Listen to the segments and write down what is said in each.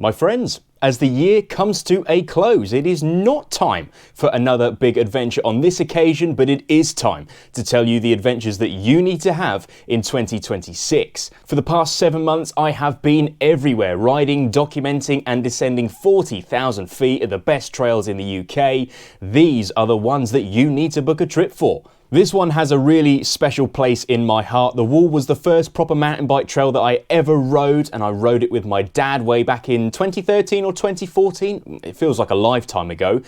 My friends, as the year comes to a close, it is not time for another big adventure on this occasion, but it is time to tell you the adventures that you need to have in 2026. For the past 7 months, I have been everywhere, riding, documenting and descending 40,000 feet of the best trails in the UK. These are the ones that you need to book a trip for. This one has a really special place in my heart. The Wall was the first proper mountain bike trail that I ever rode, and I rode it with my dad way back in 2013 or 2014. It feels like a lifetime ago.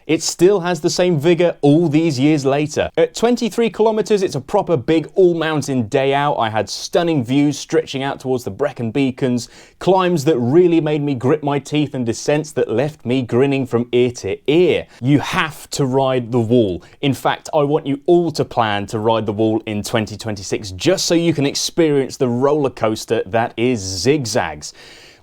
It still has the same vigour all these years later. At 23 kilometres, it's a proper big all-mountain day out. I had stunning views stretching out towards the Brecon Beacons, climbs that really made me grit my teeth and descents that left me grinning from ear to ear. You have to ride the Wall. In fact, I want you all to plan to ride the Wall in 2026 just so you can experience the roller coaster that is zigzags.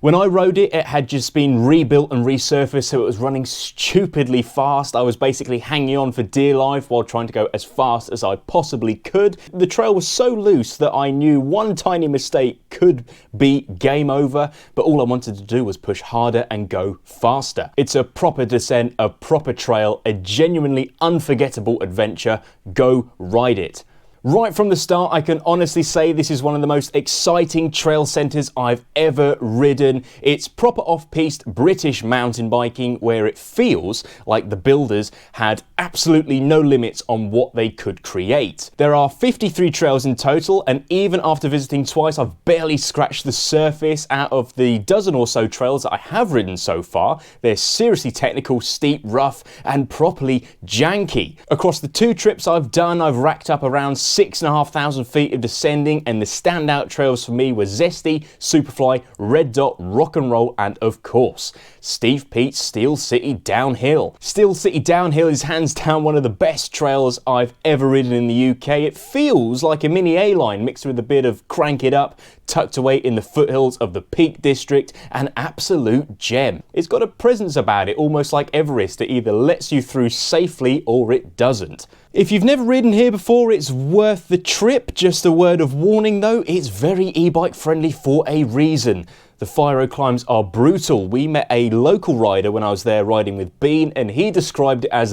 When I rode it, it had just been rebuilt and resurfaced, so it was running stupidly fast. I was basically hanging on for dear life while trying to go as fast as I possibly could. The trail was so loose that I knew one tiny mistake could be game over, but all I wanted to do was push harder and go faster. It's a proper descent, a proper trail, a genuinely unforgettable adventure. Go ride it. Right from the start, I can honestly say this is one of the most exciting trail centres I've ever ridden. It's proper off-piste British mountain biking where it feels like the builders had absolutely no limits on what they could create. There are 53 trails in total, and even after visiting twice, I've barely scratched the surface. Out of the dozen or so trails that I have ridden so far, they're seriously technical, steep, rough, and properly janky. Across the 2 trips I've done, I've racked up around 6,500 feet of descending, and the standout trails for me were Zesty, Superfly, Red Dot, Rock and Roll, and of course, Steve Pete's Steel City Downhill. Steel City Downhill is hands down one of the best trails I've ever ridden in the UK. It feels like a mini A-line mixed with a bit of Crank It Up, tucked away in the foothills of the Peak District, an absolute gem. It's got a presence about it, almost like Everest. It either lets you through safely or it doesn't. If you've never ridden here before, it's worth the trip. Just a word of warning though, it's very e-bike friendly for a reason. The Fyro climbs are brutal. We met a local rider when I was there riding with Bean, and he described it as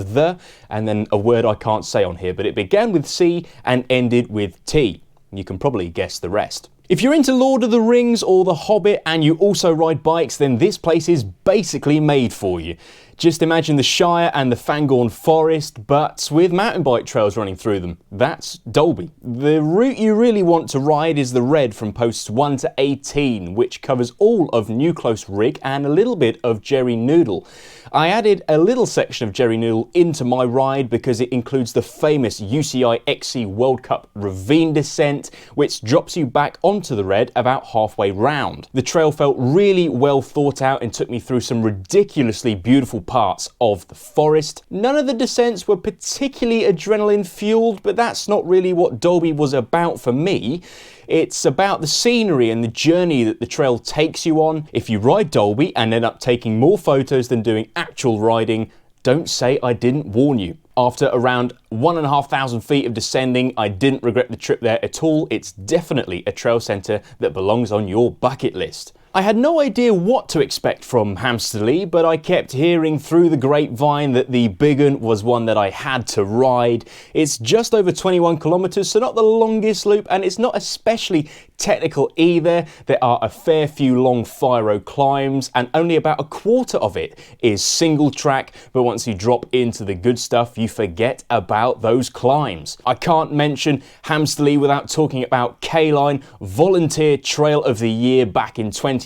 and then a word I can't say on here, but it began with C and ended with T. You can probably guess the rest. If you're into Lord of the Rings or The Hobbit and you also ride bikes, then this place is basically made for you. Just imagine the Shire and the Fangorn Forest, but with mountain bike trails running through them. That's Dalby. The route you really want to ride is the red from posts 1 to 18, which covers all of Newclose Rigg and a little bit of Jerry Noodle. I added a little section of Jerry Noodle into my ride because it includes the famous UCI XC World Cup ravine descent, which drops you back onto the red about halfway round. The trail felt really well thought out and took me through some ridiculously beautiful parts of the forest. None of the descents were particularly adrenaline fueled, but that's not really what Dalby was about for me. It's about the scenery and the journey that the trail takes you on. If you ride Dalby and end up taking more photos than doing actual riding, don't say I didn't warn you. After around 1,500 feet of descending, I didn't regret the trip there at all. It's definitely a trail centre that belongs on your bucket list. I had no idea what to expect from Hamsterley, but I kept hearing through the grapevine that the big un was one that I had to ride. It's just over 21 kilometres, so not the longest loop, and it's not especially technical either. There are a fair few long Fyro climbs, and only about a quarter of it is single track, but once you drop into the good stuff, you forget about those climbs. I can't mention Hamsterley without talking about K-Line, Volunteer Trail of the Year back in 2019,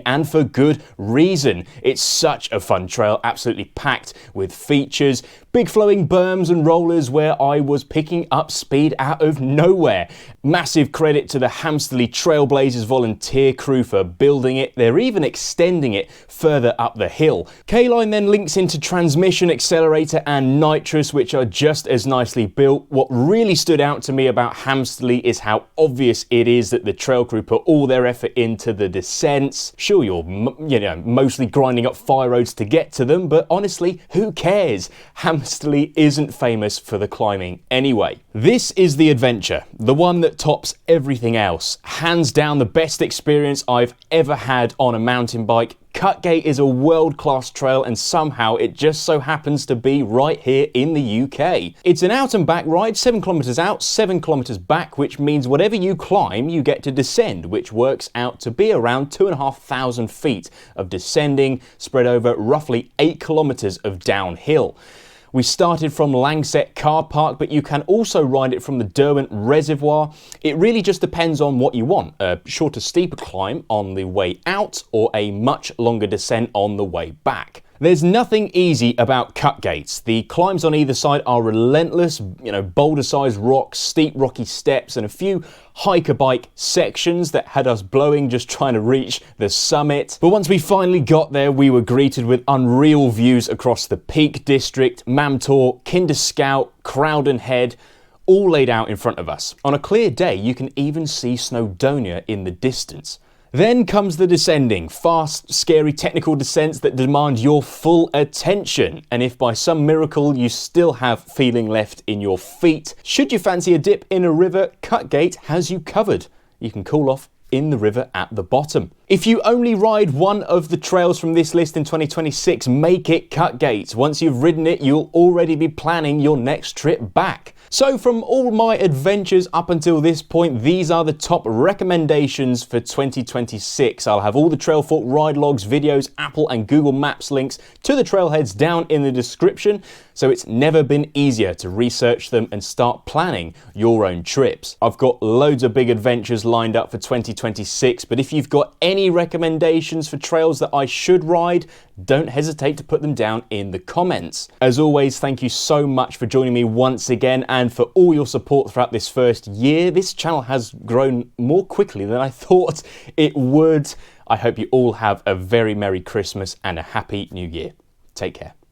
and for good reason. It's such a fun trail, absolutely packed with features, big flowing berms and rollers where I was picking up speed out of nowhere. Massive credit to the Hamsterley Trailblazers volunteer crew for building it. They're even extending it further up the hill. K-Line then links into transmission, accelerator and nitrous, which are just as nicely built. What really stood out to me about Hamsterley is how obvious it is that the trail crew put all their effort into the descents. Sure, you're mostly grinding up fire roads to get to them, but honestly, who cares? Hamsterley isn't famous for the climbing anyway. This is the adventure, the one that tops everything else. Hands down the best experience I've ever had on a mountain bike. Cutgate is a world-class trail and somehow it just so happens to be right here in the UK. It's an out and back ride, 7 kilometres out, 7 kilometres back, which means whatever you climb you get to descend, which works out to be around 2,500 feet of descending spread over roughly 8 kilometres of downhill. We started from Langsett Car Park, but you can also ride it from the Derwent Reservoir. It really just depends on what you want. A shorter, steeper climb on the way out or a much longer descent on the way back. There's nothing easy about Cutgates. The climbs on either side are relentless, boulder-sized rocks, steep rocky steps, and a few hiker bike sections that had us blowing just trying to reach the summit. But once we finally got there, we were greeted with unreal views across the Peak District, Mamtor, Kinder Scout, Crowden Head, all laid out in front of us. On a clear day, you can even see Snowdonia in the distance. Then comes the descending, fast, scary technical descents that demand your full attention. And if by some miracle you still have feeling left in your feet, should you fancy a dip in a river, Cutgate has you covered. You can cool off in the river at the bottom. If you only ride one of the trails from this list in 2026, make it Cutgate. Once you've ridden it, you'll already be planning your next trip back. So from all my adventures up until this point, these are the top recommendations for 2026. I'll have all the Trailfork ride logs, videos, Apple and Google Maps links to the trailheads down in the description, so it's never been easier to research them and start planning your own trips. I've got loads of big adventures lined up for 2026, but if you've got any recommendations for trails that I should ride, don't hesitate to put them down in the comments. As always, thank you so much for joining me once again and for all your support throughout this first year. This channel has grown more quickly than I thought it would. I hope you all have a very Merry Christmas and a Happy New Year. Take care.